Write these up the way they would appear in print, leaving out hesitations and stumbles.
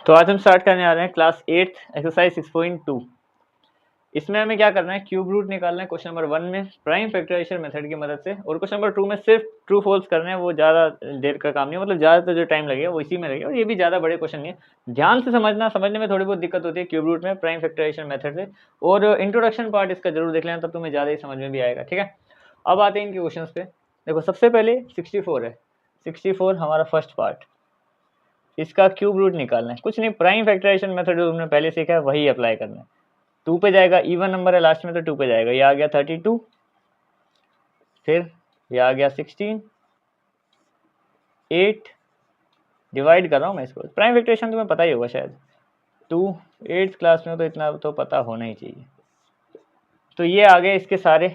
तो आज हम स्टार्ट करने आ रहे हैं क्लास 8 एक्सरसाइज 6.2। इसमें हमें क्या करना है, क्यूब रूट निकालना है क्वेश्चन नंबर 1 में प्राइम फैक्टराइजेशन मेथड की मदद से, और क्वेश्चन नंबर 2 में सिर्फ ट्रू फॉल्स करना है। वो ज़्यादा देर का काम नहीं है, मतलब ज़्यादातर जो टाइम लगेगा वो इसी में लगेगा, और ये भी ज़्यादा बड़े क्वेश्चन नहीं है। ध्यान से समझने में थोड़ी बहुत दिक्कत होती है क्यूब रूट में प्राइम फैक्टराइजेशन मेथड से, और इंट्रोडक्शन पार्ट इसका जरूर देख लेना, तब तुम्हें ज़्यादा ही समझ में भी आएगा। ठीक है, अब आते हैं इनके क्वेश्चन पे। देखो सबसे पहले 64 है, 64 हमारा फर्स्ट पार्ट, इसका क्यूब रूट निकालना है। कुछ नहीं, प्राइम फैक्टराइजेशन मेथड जो तुमने पहले सीखा है वही अप्लाई करना है। 2 पे जाएगा, इवन नंबर है लास्ट में तो 2 पे जाएगा। ये आ गया 32, फिर ये आ गया 16, 8 डिवाइड कर रहा हूँ मैं इसको। प्राइम फैक्टराइजेशन तुम्हें पता ही होगा शायद, 2 8th क्लास में तो इतना तो पता होना ही चाहिए। तो ये आ गए इसके सारे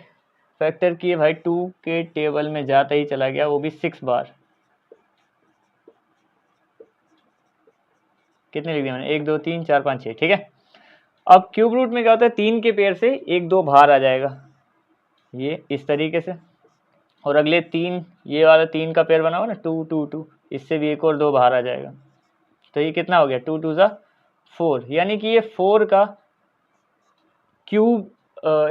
फैक्टर किए भाई, 2 के टेबल में जाता ही चला गया, वो भी 6 बार। कितने लिख दिया मैंने, 1 2 3 4 5 6। ठीक है, अब क्यूब रूट में क्या होता है, 3 के पेयर से 1 2 बाहर आ जाएगा, ये इस तरीके से। और अगले 3, ये वाला 3 का पेयर बना हुआ ना, 2 2 2, इससे भी 1 और 2 बाहर आ जाएगा। तो ये कितना हो गया, 2 2 ज़ा 4, यानी कि ये 4 का क्यूब,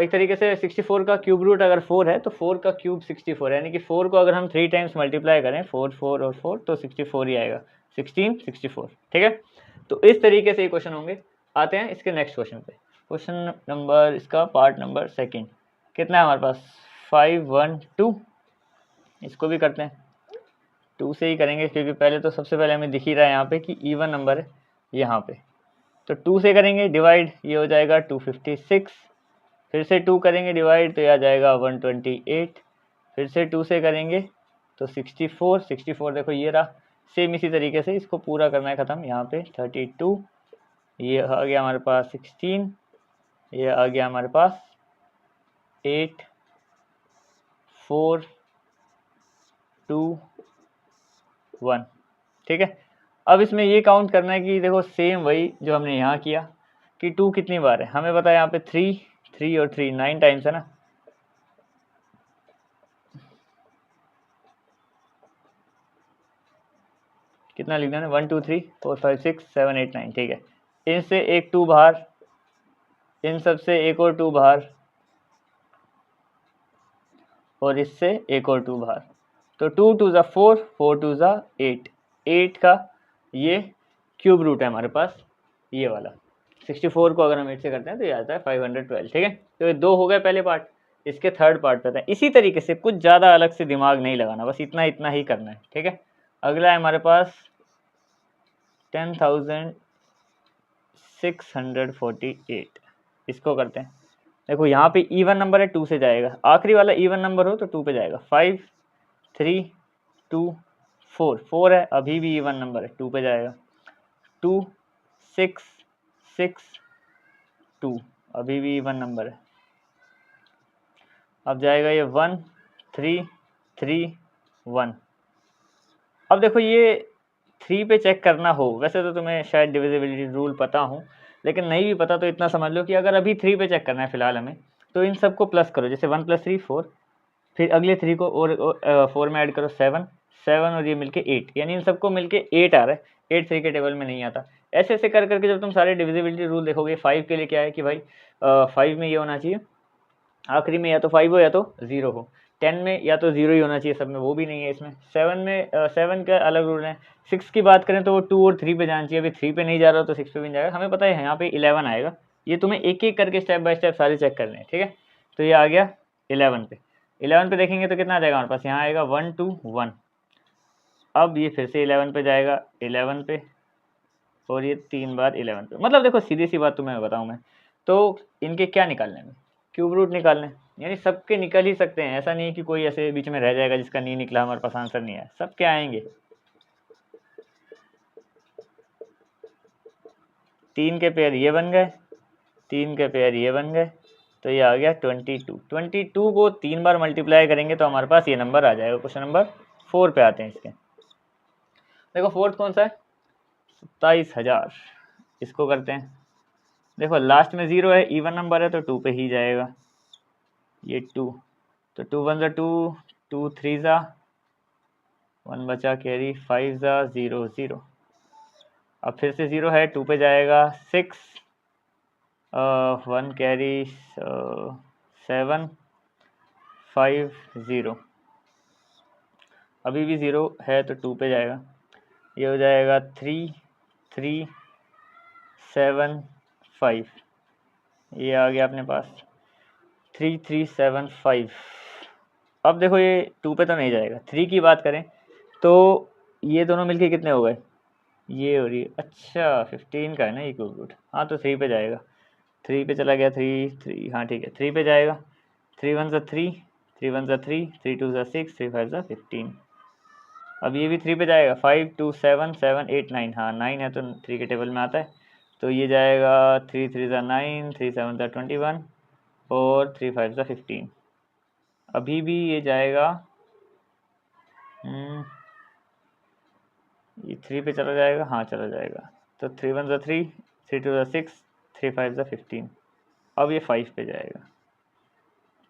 एक तरीके से 64 का क्यूब रूट अगर 4 है तो 4 का क्यूब 64, यानी कि 4 को अगर हम 3 टाइम्स मल्टीप्लाई करें, 4 4 और 4, तो 64 ही आएगा, 16 64। ठीक है, तो इस तरीके से ये क्वेश्चन होंगे। आते हैं इसके नेक्स्ट क्वेश्चन पे। क्वेश्चन नंबर, इसका पार्ट नंबर सेकंड, कितना है हमारे पास, 5 1 2। इसको भी करते हैं, 2 से ही करेंगे, क्योंकि पहले तो सबसे पहले हमें दिख ही रहा है यहाँ पे कि इवन नंबर है यहाँ पे। तो 2 से करेंगे डिवाइड, ये हो जाएगा 256। फिर से 2 करेंगे डिवाइड, तो ये आ जाएगा 128। फिर से 2 से करेंगे तो 64 64, देखो ये रहा। सेम इसी तरीके से इसको पूरा करना है ख़त्म। यहाँ पे 32, ये आ गया हमारे पास 16, ये आ गया हमारे पास 8 4 2 1। ठीक है, अब इसमें ये काउंट करना है कि देखो सेम वही जो हमने यहाँ किया कि 2 कितनी बार है, हमें पता है यहाँ पे 3 3 और 3 9 टाइम्स है ना। कितना लिखना है, 1 2 3 4 5 6 7 8 9। ठीक है, इनसे एक 2 बाहर, इन सब से एक और 2 बाहर, और इससे एक और 2 बाहर। तो 2 2 ज़ा 4 4 2 ज़ा 8, 8 का ये क्यूब रूट है हमारे पास, ये वाला। 64 को अगर हम 8 से करते हैं तो ये आता है 512। ठीक है, तो ये 2 हो गए पहले पार्ट। इसके थर्ड पार्ट पे आता है। इसी तरीके से कुछ ज़्यादा अलग से दिमाग नहीं लगाना, बस इतना इतना ही करना है। ठीक है, अगला है हमारे पास 10,648। इसको करते हैं। देखो यहाँ पे इवन नंबर है, 2 से जाएगा, आखिरी वाला इवन नंबर हो तो 2 पे जाएगा। 5 3 2 4, 4 है, अभी भी इवन नंबर है, 2 पे जाएगा। 2 6 6 2, अभी भी इवन नंबर है। अब जाएगा ये 1 3 3 1। अब देखो ये 3 पे चेक करना हो, वैसे तो तुम्हें शायद डिविजिबिलिटी रूल पता हो, लेकिन नहीं भी पता तो इतना समझ लो कि अगर अभी 3 पे चेक करना है फिलहाल हमें, तो इन सबको प्लस करो। जैसे 1 + 3 4, फिर अगले 3 को और 4 में ऐड करो 7 7, और ये मिलके 8, यानी इन सबको मिलके 8 आ रहा है। 8 3 के टेबल में नहीं आता। ऐसे ऐसे कर करके जब तुम सारे डिविजिबिलिटी रूल देखोगे, 5 के लिए क्या है कि भाई 5 में ये होना चाहिए, आखिरी में या तो 5 हो या तो 0 हो। 10 में या तो 0 ही होना चाहिए सब में, वो भी नहीं है इसमें। 7 में 7 का अलग रूल है। 6 की बात करें तो वो 2 और 3 पे जाना चाहिए, अभी 3 पे नहीं जा रहा हो तो 6 पे भी नहीं जाएगा। हमें पता है यहाँ पे 11 आएगा। ये तुम्हें एक एक करके स्टेप बाय स्टेप सारे चेक करने हैं। ठीक है, तो ये आ गया 11 पे। 11 पे देखेंगे तो कितना आ जाएगा हमारे पास, यहाँ आएगा 1 2 1। अब ये फिर से 11 पे जाएगा, 11 पे, और ये 3 बार 11 पे। मतलब देखो सीधी सी बात तुम्हें बताऊँ मैं, तो इनके क्या निकालने में, क्यूब रूट निकालने, यानी सबके निकल ही सकते हैं। ऐसा नहीं है कि कोई ऐसे बीच में रह जाएगा जिसका नहीं निकला, हमारे पास आंसर नहीं है, सबके आएंगे। 3 के पेयर ये बन गए, 3 के पेयर ये बन गए, तो ये आ गया 22। 22 को 3 बार मल्टीप्लाई करेंगे तो हमारे पास ये नंबर आ जाएगा। क्वेश्चन नंबर 4 पे आते हैं इसके। देखो फोर्थ कौन सा है, 27,000। इसको करते हैं। देखो लास्ट में 0 है, इवन नंबर है तो 2 पे ही जाएगा। ये 2, तो 2 1 ज़ा 2, 2 3 ज़ा 1 बचा कैरी, 5 ज़ा 0 0। अब फिर से 0 है, 2 पे जाएगा 6, 1 कैरी 7 5 0, अभी भी 0 है तो 2 पे जाएगा, ये हो जाएगा 3 3 7 5, ये आ गया अपने पास 3 3 7 5। अब देखो ये 2 पे तो नहीं जाएगा, 3 की बात करें तो ये दोनों मिलके कितने हो गए, ये हो रही है, अच्छा 15 का है ना ये क्यूब रूट, हाँ तो 3 पे जाएगा, 3 पे चला गया, 3 3, हाँ ठीक है 3 पे जाएगा, 3 1 ज़ा 3, 3 1 ज़ा 3, 3 2 ज़ा 6, 3 5 ज़ा 15। अब ये भी 3 पे जाएगा, 5 2 7 7 8 9, हाँ 9 है तो 3 के टेबल में आता है, तो ये जाएगा 3 3 ज़ा 9, 3 7 ज़ा 21 और 3 5 ज़ा 15। अभी भी ये जाएगा, ये 3 पे चला जाएगा, हाँ चला जाएगा, तो 3 1 ज़ा 3, 3 2 ज़ा 6, 3 5 ज़ा 15। अब ये 5 पे जाएगा,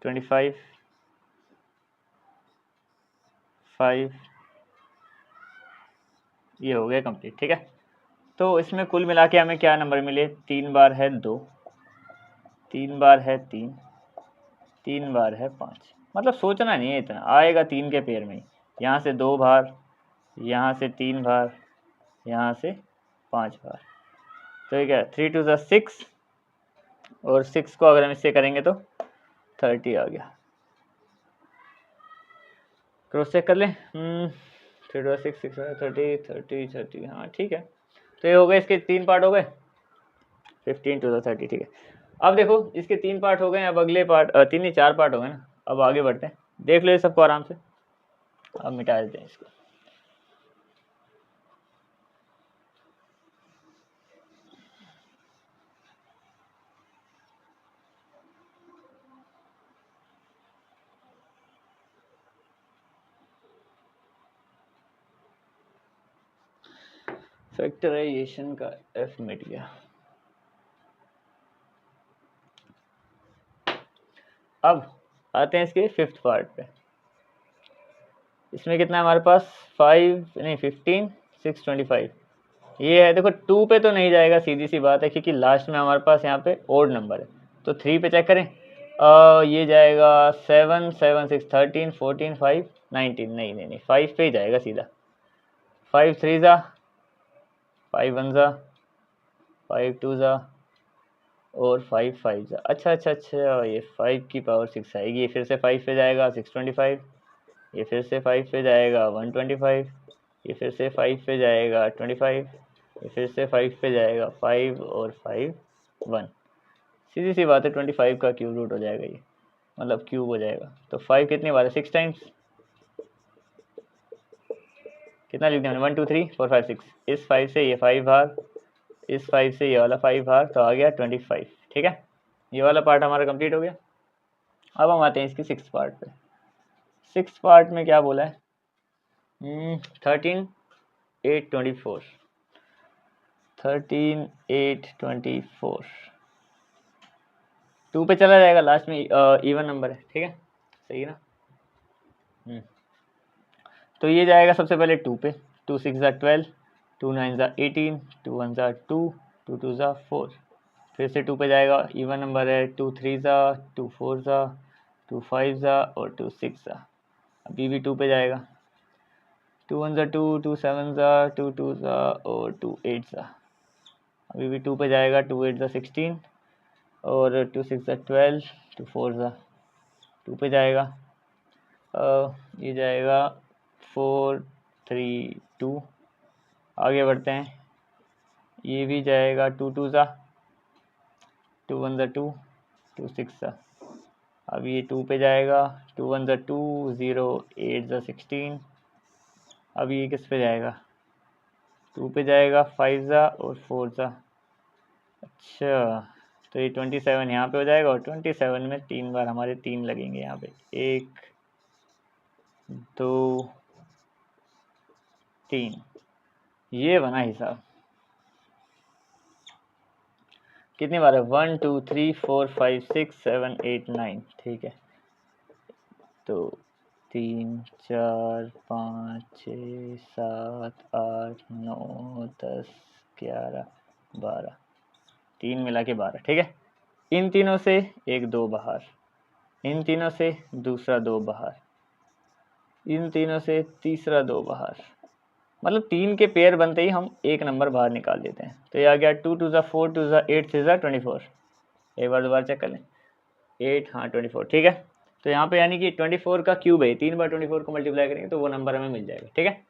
25 5, ये हो गया कंप्लीट, ठीक है। तो इसमें कुल मिला के हमें क्या नंबर मिले, 3 बार है 2, 3 बार है 3, 3 बार है 5, मतलब सोचना नहीं है इतना, आएगा 3 के पेयर में, यहाँ से 2 बार, यहाँ से 3 बार, यहाँ से 5 बार, तो ये क्या 3 2 ज़ा 6, और 6 को अगर हम इससे करेंगे तो 30 आ गया। क्रॉस चेक कर लें, 3 2 6 6 30 30 30, हाँ ठीक है। तो ये हो गए, इसके 3 पार्ट हो गए, 15 2 30, ठीक है। अब देखो इसके 3 पार्ट हो गए, अब अगले पार्ट 3 नहीं 4 पार्ट हो गए ना, अब आगे बढ़ते हैं, देख लो ये सबको आराम से। अब मिटा देते हैं इसको, फैक्टराइजेशन का एफ मिट गया। अब आते हैं इसके 5th पार्ट पे, इसमें कितना है हमारे पास, 5 नहीं 15 6 25, ये है देखो 2 पे तो नहीं जाएगा, सीधी सी बात है, क्योंकि लास्ट में हमारे पास यहाँ पे ओड नंबर है, तो 3 पे चेक करें, ये जाएगा 7 7 6 13 14 5 19, नहीं नहीं नहीं 5 पे ही जाएगा सीधा, 5 3 ज़ा, 5 1 ज़ा, 5 2 ज़ा और 5 5 ज़ा, अच्छा अच्छा अच्छा, ये 5 की पावर 6 आएगी, ये फिर से 5 पे जाएगा 625, ये फिर से 5 पे जाएगा 125, ये फिर से 5 पे जाएगा 25, ये फिर से 5 पे जाएगा 5 और 5 1, सीधी सी बात है 25 का क्यूब रूट हो जाएगा ये, मतलब क्यूब हो जाएगा, तो 5 कितनी बार है, 6 टाइम्स, कितना लिख दिया मैंने, 1 2 3 4 5 6, इस 5 से ये 5 बार, इस 5 से ये वाला 5 बार, तो आ गया 25, ठीक है। ये वाला पार्ट हमारा कंप्लीट हो गया। अब हम आते हैं इसकी 6th पार्ट पे। 6th पार्ट में क्या बोला है, 13 8 24, 13 8 24, 2 पे चला जाएगा, लास्ट में इवन नंबर है, ठीक है, सही है ना। तो ये जाएगा सबसे पहले 2 पे, 2 6 ज़ा 12, 2 9 ज़ा 18, 2 1 ज़ा 2, 2 2 ज़ा 4, फिर से 2 पे जाएगा, इवन नंबर है, 2 3 ज़ा, 2 4 ज़ा, 2 5 ज़ा और 2 6 ज़ा, अभी भी 2 पे जाएगा, 2 1 ज़ा 2, 2 7 ज़ा, 2 2 ज़ा और 2 8 ज़ा, अभी भी 2 पे जाएगा, 2 8 ज़ा 16 और 2 6 ज़ा 12, 2 4 ज़ा 2 पे जाएगा, ये जाएगा 4 3 2, आगे बढ़ते हैं, ये भी जाएगा 2 2 ज़ा, 2 1 ज़ा 2, 2 6 ज़ा, अब ये 2 पे जाएगा, 2 1 ज़ा 2, 0 8 ज़ा 16, अब ये किस पे जाएगा, 2 पे जाएगा 5 ज़ा और 4 ज़ा, अच्छा तो ये 27 यहाँ पे हो जाएगा, और 27 में 3 बार हमारे 3 लगेंगे यहाँ पे, 1 2 3, ये बना हिसाब, कितनी बार है, 1 2 3 4 5 6 7 8 9, ठीक है, तो 3 4 5 6 7 8 9 10 11 12, 3 मिला के 12, ठीक है। इन तीनों से एक 2 बाहर, इन तीनों से दूसरा 2 बाहर, इन तीनों से तीसरा 2 बाहर, मतलब 3 के पेयर बनते ही हम एक नंबर बाहर निकाल देते हैं। तो ये आ गया 2 2 4 2 8 3 24। एक बार दोबारा चेक कर लें, 8, हाँ 24, ठीक है। तो यहाँ पे यानी कि 24 का क्यूब है, 3 बार 24 को मल्टीप्लाई करेंगे तो वो नंबर हमें मिल जाएगा, ठीक है।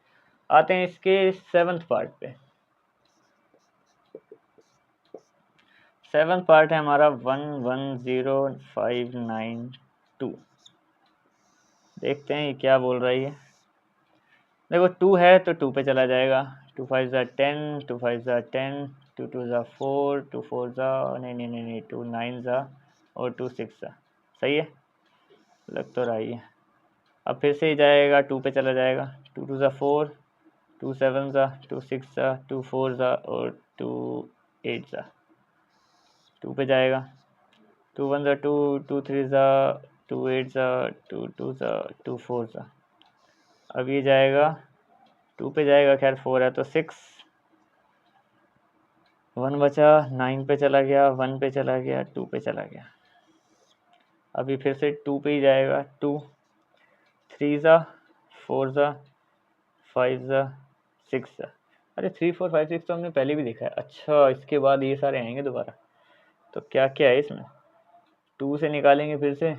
आते हैं इसके 7th पार्ट पे। 7th पार्ट है हमारा 110592। देखते हैं ये क्या बोल रही है। देखो 2 है तो 2 पे चला जाएगा, 2 5 10, 2 5 10, 2 2 4, 2 4 नहीं 2 9 और 2 6, सही है, लग तो रही है। अब फिर से ही जाएगा, 2 पे चला जाएगा, 2 2 4, 2 7 2 6 2 4 और 2 8 2 पे जाएगा, 2 1 2, 2 3 2 8 2 2 2 4 अब ये जाएगा 2 पे जाएगा, खैर 4 है तो 6, 1 बचा, 9 पे चला गया, 1 पे चला गया, 2 पे चला गया। अभी फिर से 2 पे ही जाएगा, 2 3 4 5 6। अरे 3 4 5 6 तो हमने पहले भी देखा है। अच्छा, इसके बाद ये सारे आएंगे दोबारा, तो क्या क्या है इसमें। 2 से निकालेंगे फिर से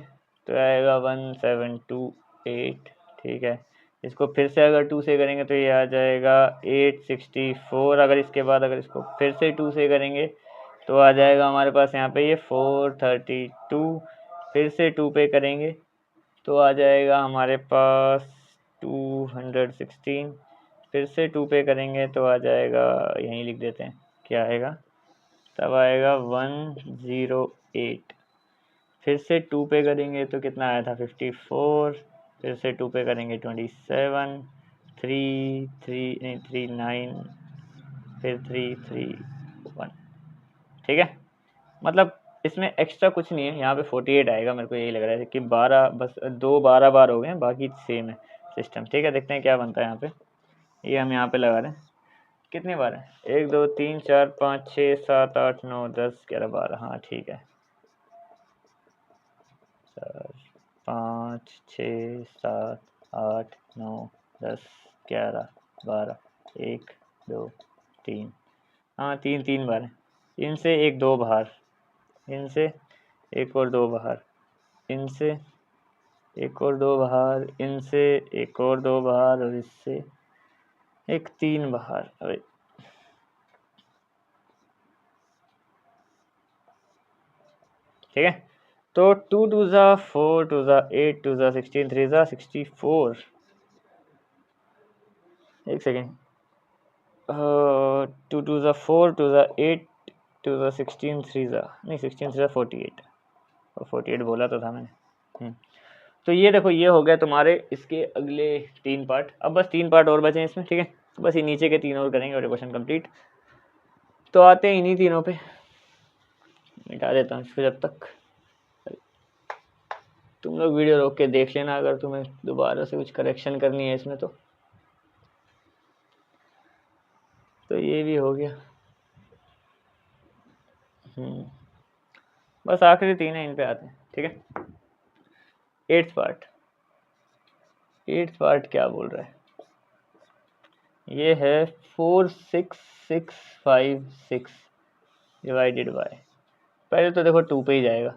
तो आएगा 1 7 2 8, ठीक है। इसको फिर से अगर 2 से करेंगे तो ये आ जाएगा 864। अगर इसके बाद अगर इसको फिर से 2 से करेंगे तो आ जाएगा हमारे पास यहाँ पे ये 432। फिर से 2 पे करेंगे तो आ जाएगा हमारे पास 216। फिर से 2 पे करेंगे तो आ जाएगा, यहीं लिख देते हैं क्या आएगा, तब आएगा 108। फिर से 2 पे करेंगे तो कितना आया था 54। फिर से 2 पे करेंगे 27, 39, फिर 331, ठीक है। मतलब इसमें एक्स्ट्रा कुछ नहीं है, यहाँ पे 48 आएगा। मेरे को यही लग रहा है कि 12, बस 2 12 बार हो गए हैं, बाकी सेम है सिस्टम, ठीक है। देखते हैं क्या बनता है यहाँ पे। ये हम यहाँ पे लगा रहे हैं, कितनी बार है, 1 2 3 4 5 6 7 8 9 10 11 12, हाँ ठीक है, 5 6 7 8 9 10 11 12, 1 2 3, हाँ 3 बार है। इनसे एक 2 बाहर, इनसे एक और 2 बाहर, इनसे एक और 2 बाहर, इनसे एक और 2 बाहर, और इससे एक 3 बाहर। अरे ठीक है, तो 2 2 4 2 8 2 16 3 64। एक सेकेंड, 2 2 4 2 8 2 16 3 नहीं 16 3 48, और 48 बोला तो था मैंने। तो ये देखो, ये हो गया तुम्हारे इसके अगले 3 पार्ट। अब बस 3 पार्ट और बचे हैं इसमें, ठीक है। तो बस ये नीचे के 3 और करेंगे और क्वेश्चन कंप्लीट। तो आते हैं इन्हीं तीनों पे, मिटा देता हूँ इसको जब तक। तुम लोग वीडियो रोक के देख लेना अगर तुम्हें दोबारा से कुछ करेक्शन करनी है इसमें तो ये भी हो गया। बस आखिरी 3 है, इन पे आते हैं, ठीक है। 8th पार्ट, 8th पार्ट क्या बोल रहा है, ये है 46656 डिवाइडेड बाय, पहले तो देखो 2 पे ही जाएगा,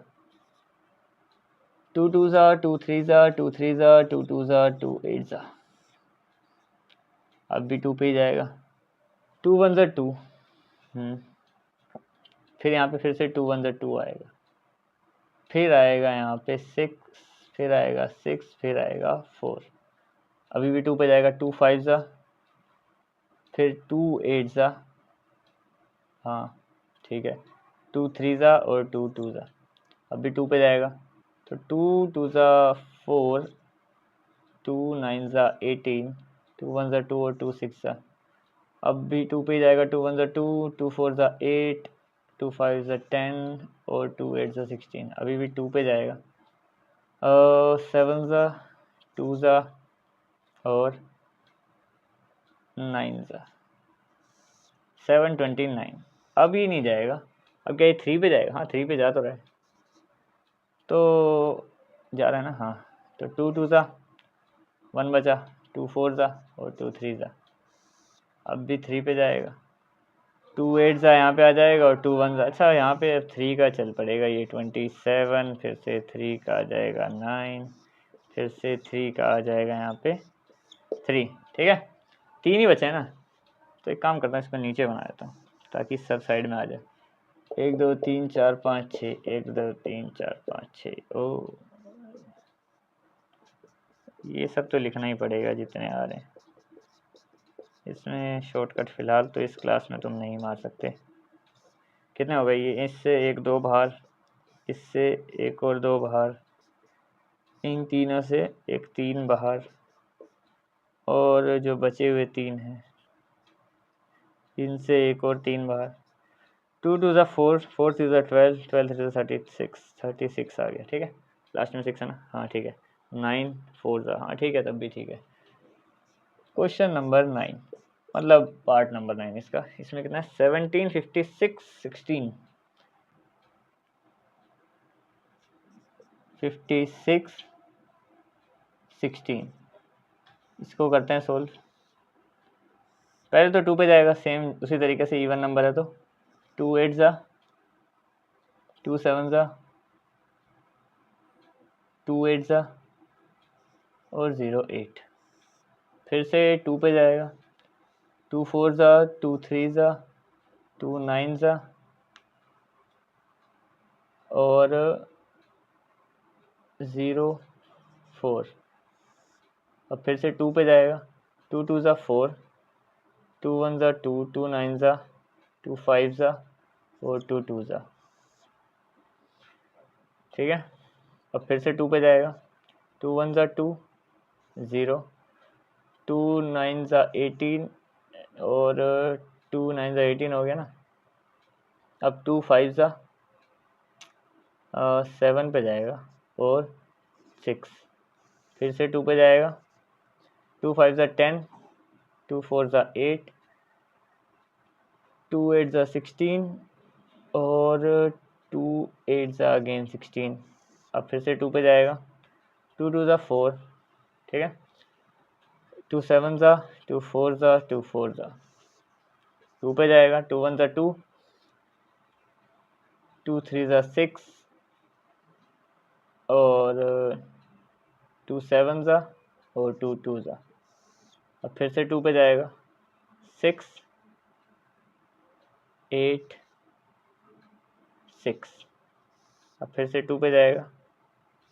2 2 2 3 2 3 2 2 2 8 अब भी 2 पे ही जाएगा, 2 1 2, फिर यहाँ पे फिर से 2 1 2 आएगा, फिर आएगा यहाँ पे 6, फिर आएगा 6, फिर आएगा 4, अभी भी 2 पे जाएगा, 2 5 फिर 2 8 हाँ ठीक है, 2 3 और 2 2 अभी 2 पे जाएगा, तो 2 2 4, 2 9 18, 2 1 2 और 2 6 अब भी 2 पे जाएगा, 2 1 2, 2 4 8, 2 5 10 और 2 8 16, अभी भी 2 पे जाएगा, 7 2 और 9 729। अब ये नहीं जाएगा, अब क्या ये 3 पे जाएगा? हाँ 3 पे जा तो रहा है, तो जा रहा है ना। हाँ तो 2 2 ज़ा 1 बचा, 2 4 ज़ा और 2 3 ज़ा, अब भी 3 पे जाएगा। 2 8 ज़ा यहाँ पे आ जाएगा और 2 1 ज़ा। अच्छा यहाँ पे 3 का चल पड़ेगा, ये 27, फिर से 3 का आ जाएगा 9, फिर से 3 का आ जाएगा यहाँ पे 3। ठीक है, 3 ही बचे हैं ना, तो एक काम करता हूँ, इसको नीचे बना देता हूँ ताकि सब साइड में आ जाए। 1 2 3 4 5 6, 1 2 3 4 5 6। ओ ये सब तो लिखना ही पड़ेगा जितने आ रहे हैं, इसमें शॉर्टकट फ़िलहाल तो इस क्लास में तुम नहीं मार सकते। कितने हो गए ये? इससे 1 2 बाहर, इससे एक और 2 बाहर, इन तीनों से एक 3 बाहर, और जो बचे हुए 3 हैं इनसे एक और 3 बाहर। 2 2 ज़ा 4, 4 3 ज़ा 12, 12 3 ज़ा 36 आ गया। ठीक है, लास्ट में 6 है ना। हाँ ठीक है, 9 4 ज़ा, हाँ ठीक है, तब भी ठीक है। क्वेश्चन नंबर 9, मतलब पार्ट नंबर 9 इसका। इसमें कितना है? 17 56 16 56 16। इसको करते हैं सोल्व। पहले तो 2 पे जाएगा, सेम उसी तरीके से, इवन नंबर है तो 2 8 ज़ा 2 7 ज़ा 2 8 ज़ा और 0 8। फिर से 2 पे जाएगा, 2 4 ज़ा 2 3 ज़ा 2 9 ज़ा और 0 4। अब फिर से 2 पे जाएगा, 2 2 ज़ा 4, 2 1 ज़ा 2, 2 9 ज़ा 2 5 ज़ा और 2 2 ज़ा। ठीक है, अब फिर से 2 पे जाएगा, 2 1 ज़ा 2 0, 2 9 ज़ा 18 और 2 9 ज़ा 18 हो गया ना। अब 2 5 ज़ा 7 पे जाएगा और 6। फिर से 2 पे जाएगा, 2 5 ज़ा 10, 2 4 ज़ा 8, 2 8 ज़ा 16 और 2 8 ज़ा अगेन 16। अब फिर से 2 पे जाएगा, 2 2 ज़ा 4। ठीक है, 2 7 ज़ा 2 4 ज़ा 2 4 ज़ा। 2 पे जाएगा, 2 1 ज़ा 2, 2 3 ज़ा 6 और 2 7 ज़ा और 2 2 ज़ा। अब फिर से 2 पे जाएगा, 6 8 6। अब फिर से 2 पे जाएगा,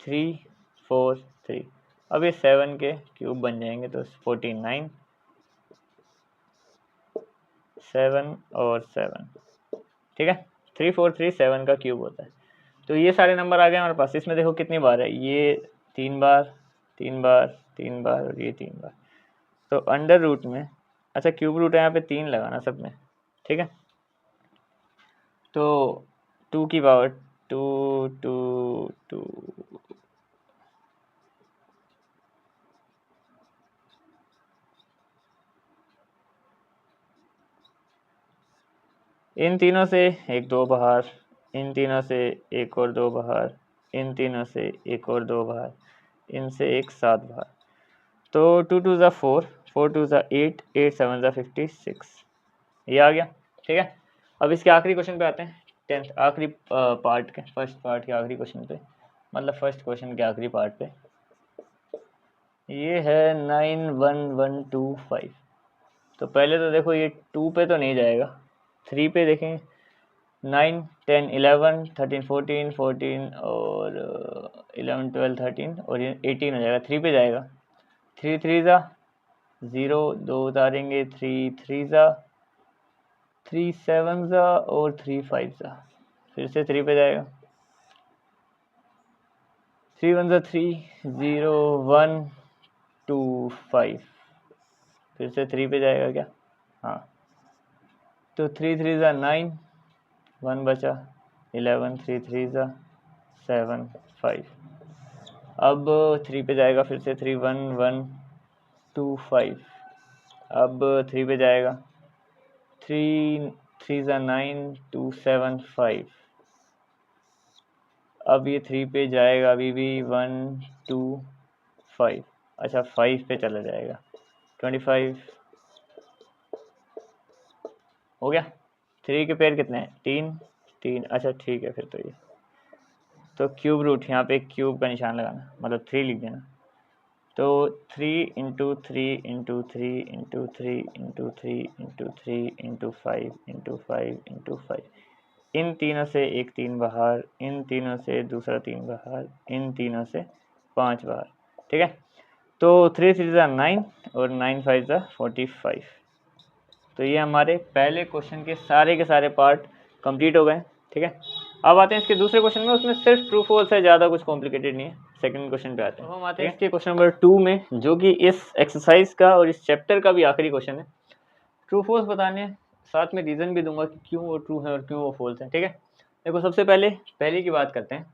3 4 3। अब ये 7 के क्यूब बन जाएंगे तो 49, 7 और 7। ठीक है, 3 4 3 7 का क्यूब होता है। तो ये सारे नंबर आ गए हमारे पास। इसमें देखो कितनी बार है, ये 3 बार 3 बार 3 बार और ये 3 बार। तो अंडर रूट में, अच्छा क्यूब रूट है यहाँ पे 3 लगाना सब में। ठीक है, तो 2 की पावर 2 2 2 इन तीनों से एक 2 बाहर, इन तीनों से एक और 2 बाहर, इन तीनों से एक और 2 बाहर, इनसे एक 7 बाहर। तो 2 2 ज़ा 4, 4 2 ज़ा 8, 8 7 ज़ा 56, ये आ गया। ठीक है, अब इसके आखिरी क्वेश्चन पे आते हैं, 10th आखिरी पार्ट के, फर्स्ट पार्ट के आखिरी क्वेश्चन पे, मतलब फर्स्ट क्वेश्चन के आखिरी पार्ट पे। ये है 9 1 1 2 5। तो पहले तो देखो ये 2 पे तो नहीं जाएगा, 3 पे देखें, 9 10 11 13 14 14 और 11 12 13 और ये 18 हो जाएगा, 3 पे जाएगा। 3 3 ज़ा 0, 2 उतारेंगे, 3 3 ज़ा 3 7 ज़ा और 3 5 ज़ा। फिर से 3 पे जाएगा, 3 1 ज़ा 3 0 1 2 5। फिर से 3 पे जाएगा क्या? हाँ, तो 3 3 ज़ा 9, 1 बचा, 11 3 3 ज़ा 7 5। अब 3 पे जाएगा, फिर से 3 1 1 2 5। अब 3 पे जाएगा, 3 ज़ा 9, 2 7 5। अब ये 3 पे जाएगा अभी भी 1 2 5। अच्छा 5 पे चला जाएगा 25 हो गया। 3 के पेयर कितने हैं? 3 3। अच्छा ठीक है, फिर तो ये तो क्यूब रूट यहाँ पे क्यूब का निशान लगाना, मतलब 3 लिख देना। तो 3 into 3 into 3 into 3 into 3 into 3 into 5 into 5 into 5। इन तीनों से एक 3 बाहर, इन तीनों से दूसरा 3 बाहर, इन तीनों से 5 बाहर। ठीक है, तो 3 3 ज़ा 9 और 9 5 ज़ा 45। तो ये हमारे पहले क्वेश्चन के सारे पार्ट कंप्लीट हो गए। ठीक है, अब आते हैं इसके दूसरे क्वेश्चन में। उसमें सिर्फ ट्रू फॉल्स है, ज़्यादा कुछ कॉम्प्लिकेटेड नहीं है। सेकंड क्वेश्चन पे आते हैं। हम आते हैं इसके क्वेश्चन नंबर 2 में, जो कि इस एक्सरसाइज का और इस चैप्टर का भी आखिरी क्वेश्चन है। ट्रू फॉल्स बताने हैं, साथ में रीज़न भी दूंगा कि क्यों वो ट्रू है और क्यों वो फॉल्स है। ठीक है, देखो सबसे पहले की बात करते हैं।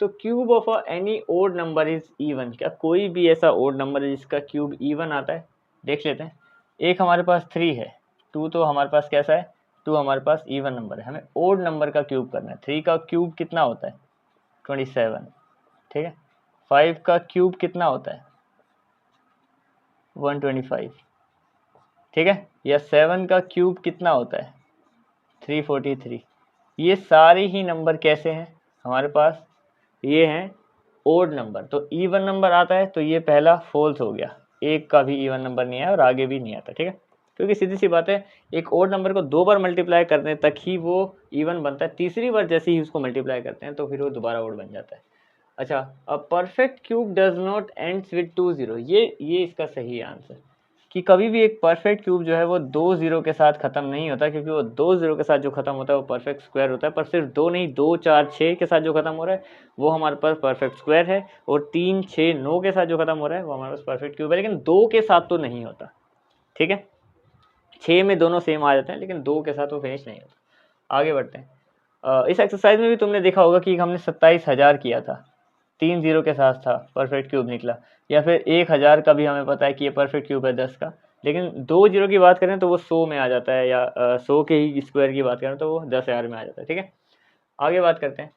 तो cube of any odd number is even. क्या कोई भी ऐसा ओड नंबर है जिसका क्यूब इवन आता है? देख लेते हैं। एक हमारे पास 3 है, 2 तो हमारे पास कैसा है? 2 हमारे पास इवन नंबर है। हमें ओड नंबर का क्यूब करना है। 3 का क्यूब कितना होता है? 27। ठीक है, 5 का क्यूब कितना होता है? 125। ठीक है, या 7 का क्यूब कितना होता है? 343। ये सारे ही नंबर कैसे हैं हमारे पास? ये हैं ओड नंबर। तो इवन नंबर आता है तो ये पहला फॉल्स हो गया, एक का भी इवन नंबर नहीं आया और आगे भी नहीं आता। ठीक है, क्योंकि सीधी सी बात है, एक ओड नंबर को 2 बार मल्टीप्लाई करने तक ही वो इवन बनता है। तीसरी बार जैसे ही उसको मल्टीप्लाई करते हैं तो फिर वो दोबारा ओड बन जाता है। अच्छा, a perfect cube does not ends with 2 0। ये इसका सही आंसर, कि कभी भी एक परफेक्ट क्यूब जो है वो 2 0 के साथ ख़त्म नहीं होता, क्योंकि वो 2 0 के साथ जो ख़त्म होता है वो परफेक्ट स्क्वायर होता है। पर सिर्फ 2 नहीं, 2 4 6 के साथ जो ख़त्म हो रहा है वो हमारे पास परफेक्ट स्क्वायर है, और 3 6 9 के साथ जो ख़त्म हो रहा है वो हमारे पास परफेक्ट क्यूब है। लेकिन 2 के साथ तो नहीं होता। ठीक है, 6 में दोनों सेम आ जाते हैं, लेकिन 2 के साथ वो फिनिश नहीं होता। आगे बढ़ते हैं। इस एक्सरसाइज में भी तुमने देखा होगा कि हमने 27,000 किया था, 3 0 के साथ था, परफेक्ट क्यूब निकला। या फिर 1000 का भी हमें पता है कि ये परफेक्ट क्यूब है 10 का, लेकिन 2 0 की बात करें तो वो 100 में आ जाता है, या 100 के ही स्क्वायर की बात करें तो वो 10,000 में आ जाता है। ठीक है, आगे बात करते हैं।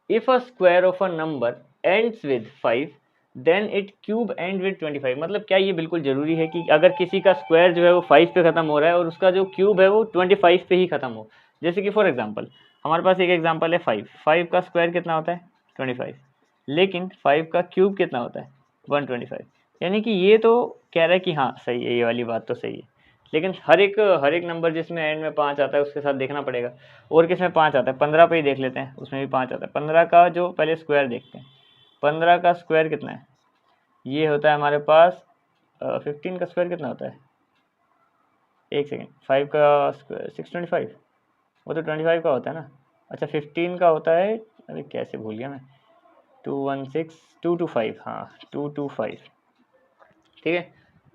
If a square of a number ends with 5 then it cube end with 25। मतलब क्या ये बिल्कुल ज़रूरी है कि अगर किसी का स्क्वायर जो है वो 5 पे ख़त्म हो रहा है और उसका जो क्यूब है वो 25 पे ही ख़त्म हो? जैसे कि फॉर एग्जांपल हमारे पास एक एग्जांपल है 5 का स्क्वायर कितना होता है? 25। लेकिन 5 का क्यूब कितना होता है? 125। यानी कि ये तो कह रहा है कि हाँ सही है, ये वाली बात तो सही है। लेकिन हर एक नंबर जिसमें एंड में 5 आता है उसके साथ देखना पड़ेगा। और किस में 5 आता है? 15 पे ही देख लेते हैं, उसमें भी 5 आता है। 15 का जो पहले स्क्वायर देखते हैं, 15 का स्क्वायर कितना है? ये होता है हमारे पास 15 का स्क्वायर कितना होता है? एक सेकेंड, 5 का स्क्वायर 625, वो तो 25 का होता है ना। अच्छा 15 का होता है, अरे कैसे भूल गया मैं, 216 225, हाँ 225। ठीक है,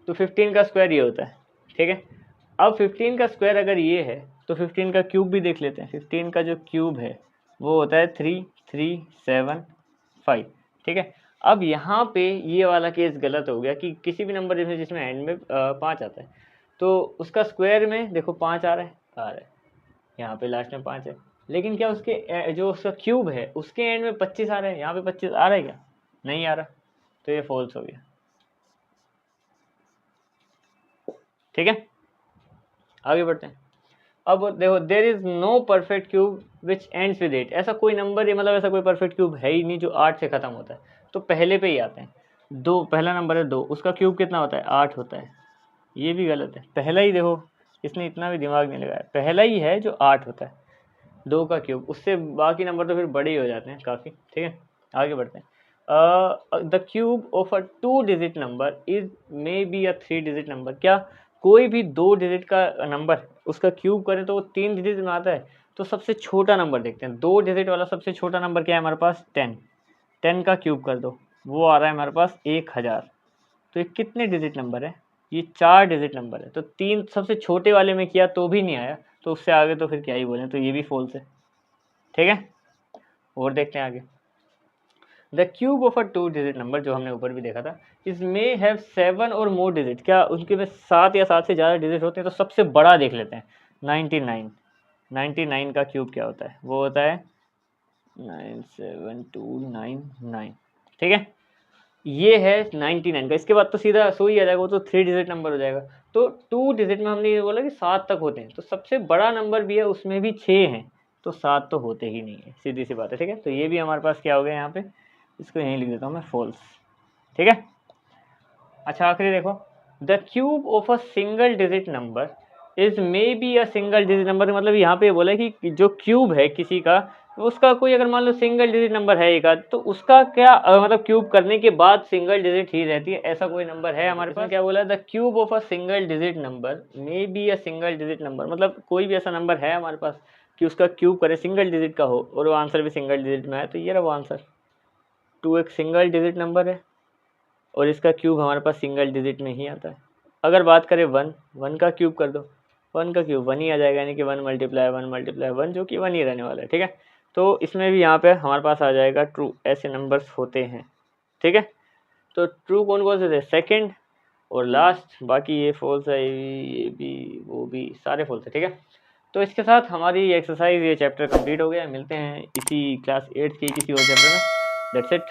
तो 15 का स्क्वायर ये होता है। ठीक है, अब 15 का स्क्वायर अगर ये है तो 15 का क्यूब भी देख लेते हैं। 15 का जो क्यूब है वो होता है 3 3 7 5। ठीक है, अब यहाँ पे ये वाला केस गलत हो गया कि किसी भी नंबर जिसमें एंड में 5 आता है तो उसका स्क्वायर में देखो 5 आ रहा है, यहाँ पे लास्ट में 5 है। लेकिन क्या उसके जो उसका क्यूब है उसके एंड में 25 आ रहा है? यहाँ पे 25 आ रहा है क्या? नहीं आ रहा, तो ये फॉल्स हो गया। ठीक है, आगे बढ़ते हैं। अब देखो, there is no perfect cube which ends with 8। ऐसा कोई नंबर है, मतलब ऐसा कोई परफेक्ट क्यूब है ही नहीं जो 8 से खत्म होता है। तो पहले पे ही आते हैं। 2 पहला नंबर है 2, उसका क्यूब कितना होता है? 8 होता है। ये भी गलत है, पहला ही देखो, इसने इतना भी दिमाग नहीं लगाया, पहला ही है जो 8 होता है। 2 का क्यूब, उससे बाकी नंबर तो फिर बड़े ही हो जाते हैं काफ़ी। ठीक है, आगे बढ़ते हैं। The cube of a 2 digit number is may be a 3 digit number. क्या कोई भी 2 डिजिट का नंबर उसका क्यूब करें तो वो 3 डिजिट में आता है? तो सबसे छोटा नंबर देखते हैं। 2 डिजिट वाला सबसे छोटा नंबर क्या है हमारे पास? 10। 10 का क्यूब कर दो, वो आ रहा है हमारे पास 1000। तो ये कितने डिजिट नंबर है? ये 4 डिजिट नंबर है। तो 3 सबसे छोटे वाले में किया तो भी नहीं आया, तो उससे आगे तो फिर क्या ही बोलें, तो ये भी फॉल्स है। ठीक है, और देखते हैं आगे। The cube of a 2 digit number, जो हमने ऊपर भी देखा था, इस मे हैव 7 और मोर डिजिट। क्या उनके में 7 या 7 से ज़्यादा डिजिट होते हैं? तो सबसे बड़ा देख लेते हैं। 99। 99 का क्यूब क्या होता है? वो होता है 97299। ठीक है, ये है 99 का। इसके बाद तो सीधा सो ही आ जाएगा, वो तो 3 डिजिट नंबर हो जाएगा। तो 2 डिजिट में हमने ये बोला कि 7 तक होते हैं, तो सबसे बड़ा नंबर भी है, उसमें भी 6 हैं, तो 7 तो होते ही नहीं है, सीधी सी बात है। ठीक है, तो ये भी हमारे पास क्या हो गया यहाँ पे, इसको यहीं लिख देता हूँ मैं, फॉल्स। ठीक है, अच्छा आखिरी देखो, the cube of a single digit number is may be a single digit number. मतलब यहाँ पे बोला है कि जो क्यूब है किसी का, उसका कोई अगर मान लो सिंगल डिजिट नंबर है एक आध, तो उसका क्या मतलब क्यूब करने के बाद सिंगल डिजिट ही रहती है, ऐसा कोई नंबर है हमारे पास? क्या बोला, the cube of a single digit number may be a single digit number, मतलब कोई भी ऐसा नंबर है हमारे पास कि उसका क्यूब करे, सिंगल डिजिट का हो, और वो आंसर भी सिंगल डिजिट में है, तो ये रहा वो आंसर। 2 एक सिंगल डिजिट नंबर है और इसका क्यूब हमारे पास सिंगल डिजिट में ही आता है। अगर बात करें 1, 1 का क्यूब कर दो, 1 का क्यूब 1 ही आ जाएगा, यानी कि 1 मल्टीप्लाई 1 मल्टीप्लाई 1, जो कि 1 ही रहने वाला है। ठीक है, तो इसमें भी यहाँ पे हमारे पास आ जाएगा ट्रू, ऐसे नंबर्स होते हैं। ठीक है, तो ट्रू कौन कौन से थे? सेकंड और लास्ट, बाकी ये फॉल्स है, ये भी वो भी सारे फॉल्स है। ठीक है, तो इसके साथ हमारी एक्सरसाइज, ये चैप्टर कंप्लीट हो गया। मिलते हैं इसी क्लास 8 के किसी और चैप्टर में। That's it.